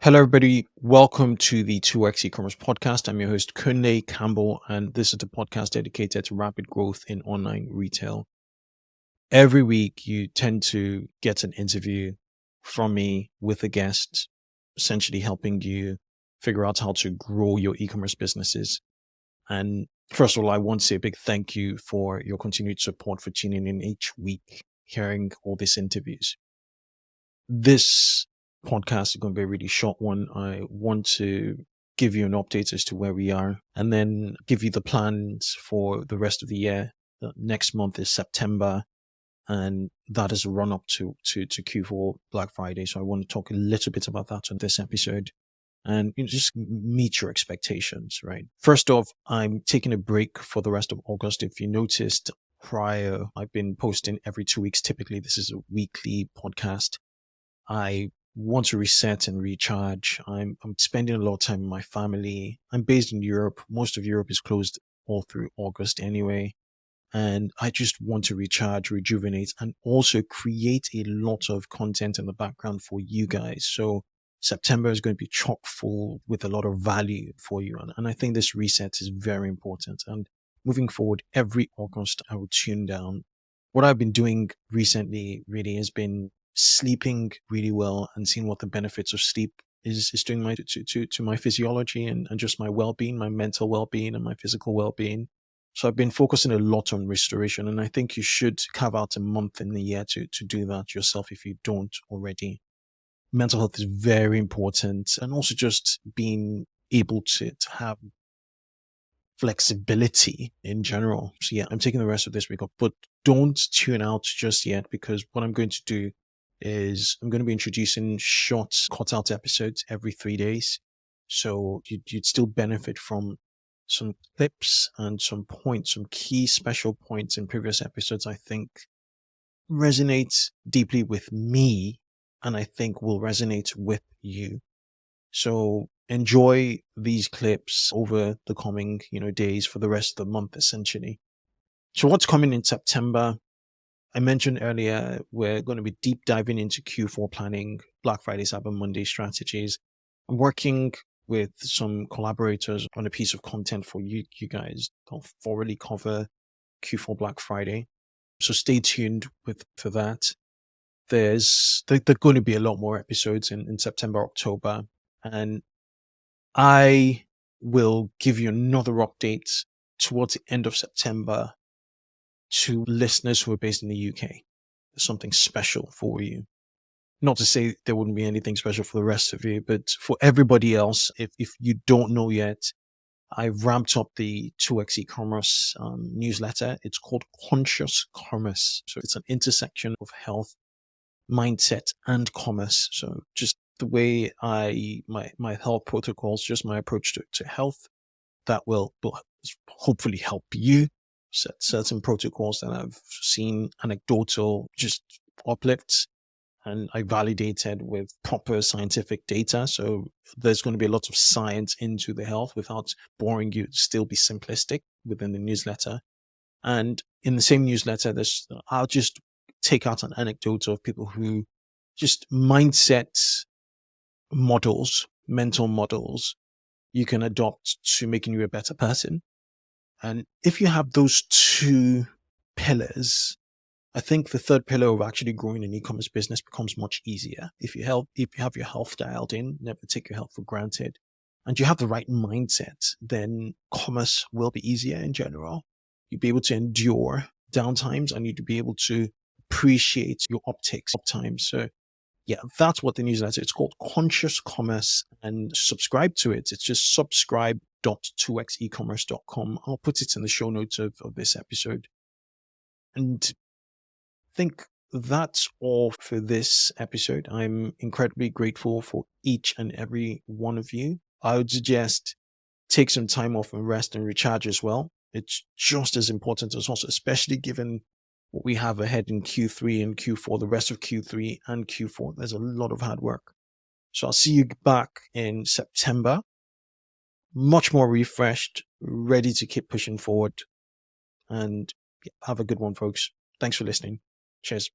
Hello, everybody. Welcome to the 2x e-commerce podcast. I'm your host, Kunle Campbell, and this is the podcast dedicated to rapid growth in online retail. Every week, you tend to get an interview from me with a guest, essentially helping you figure out how to grow your e-commerce businesses. And first of all, I want to say a big thank you for your continued support for tuning in each week, hearing all these interviews. This podcast is going to be a really short one. I want to give you an update as to where we are and then give you the plans for the rest of the year. The next month is September, and that is a run up to Q4 Black Friday. So I want to talk a little bit about that on this episode and just meet your expectations, right? First off, I'm taking a break for the rest of August. If you noticed prior, I've been posting every 2 weeks. Typically, this is a weekly podcast. I want to reset and recharge. I'm spending a lot of time with my family. I'm based in Europe. Most of Europe is closed all through August anyway. And I just want to recharge, rejuvenate, and also create a lot of content in the background for you guys. So September is going to be chock full with a lot of value for you. And I think this reset is very important. And moving forward, every August, I will tune down. What I've been doing recently really has been sleeping really well and seeing what the benefits of sleep is doing to my physiology and just my well-being, my mental well-being and my physical well-being. So I've been focusing a lot on restoration, and I think you should carve out a month in the year to do that yourself if you don't already. Mental health is very important, and also just being able to have flexibility in general. So yeah, I'm taking the rest of this week off, but don't tune out just yet, because what I'm going to do is I'm going to be introducing short cut out episodes every 3 days. So you'd still benefit from some clips and some points, some key special points in previous episodes, I think resonate deeply with me and I think will resonate with you. So enjoy these clips over the coming, days for the rest of the month, essentially. So what's coming in September? I mentioned earlier, we're going to be deep diving into Q4 planning, Black Friday, Cyber Monday strategies. I'm working with some collaborators on a piece of content for you guys. I'll thoroughly cover Q4 Black Friday. So stay tuned for that. There's going to be a lot more episodes in September, October, and I will give you another update towards the end of September to listeners who are based in the UK. There's something special for you. Not to say there wouldn't be anything special for the rest of you, but for everybody else, if you don't know yet, I've ramped up the 2x e-commerce newsletter. It's called Conscious Commerce. So it's an intersection of health, mindset, and commerce. So just the way my health protocols, just my approach to health, that will hopefully help you set certain protocols that I've seen anecdotal just uplifts and I validated with proper scientific data. So there's going to be a lot of science into the health without boring you, still be simplistic within the newsletter. And in the same newsletter, I'll just take out an anecdote of people who just mindset models, mental models you can adopt to making you a better person. And if you have those two pillars, I think the third pillar of actually growing an e-commerce business becomes much easier. If you have your health dialed in, never take your health for granted, and you have the right mindset, then commerce will be easier in general. You'll be able to endure downtimes and you'd be able to appreciate your uptimes. So yeah, that's what the newsletter, it's called Conscious Commerce, and subscribe to it. It's just subscribe.2xecommerce.com. I'll put it in the show notes of this episode. And I think that's all for this episode. I'm incredibly grateful for each and every one of you. I would suggest take some time off and rest and recharge as well. It's just as important as also, especially given what we have ahead in Q3 and Q4, the rest of Q3 and Q4. There's a lot of hard work. So I'll see you back in September, much more refreshed, ready to keep pushing forward. And have a good one, folks. Thanks for listening. Cheers.